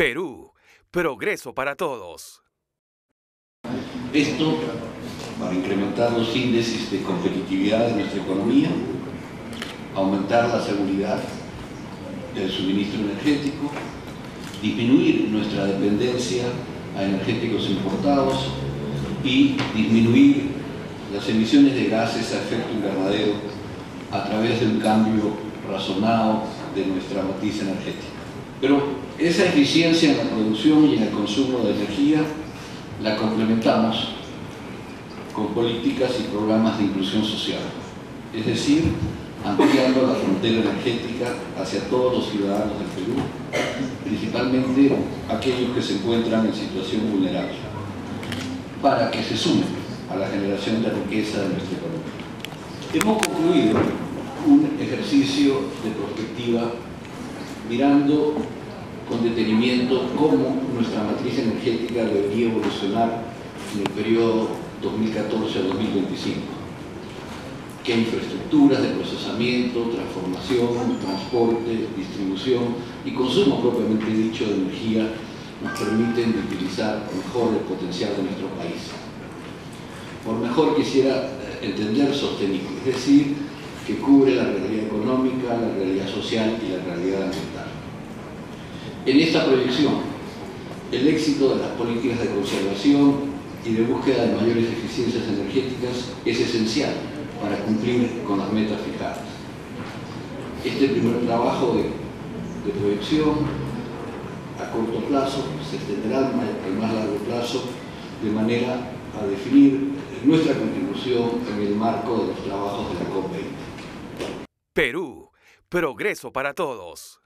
Perú, progreso para todos. Esto para incrementar los índices de competitividad de nuestra economía, aumentar la seguridad del suministro energético, disminuir nuestra dependencia a energéticos importados y disminuir las emisiones de gases a efecto invernadero a través de un cambio razonado de nuestra matriz energética. Pero esa eficiencia en la producción y en el consumo de energía la complementamos con políticas y programas de inclusión social, es decir, ampliando la frontera energética hacia todos los ciudadanos del Perú, principalmente aquellos que se encuentran en situación vulnerable, para que se sumen a la generación de riqueza de nuestra economía. Hemos concluido un ejercicio de perspectiva mirando con detenimiento cómo nuestra matriz energética debería evolucionar en el periodo 2014 a 2025. Qué infraestructuras de procesamiento, transformación, transporte, distribución y consumo propiamente dicho de energía nos permiten utilizar mejor el potencial de nuestro país. Por mejor quisiera entender sostenible, es decir, que cubre la realidad económica, la realidad social y la realidad ambiental. En esta proyección, el éxito de las políticas de conservación y de búsqueda de mayores eficiencias energéticas es esencial para cumplir con las metas fijadas. Este primer trabajo de proyección a corto plazo se extenderá al más largo plazo de manera a definir nuestra contribución en el marco de los trabajos de la COP20. Perú, progreso para todos.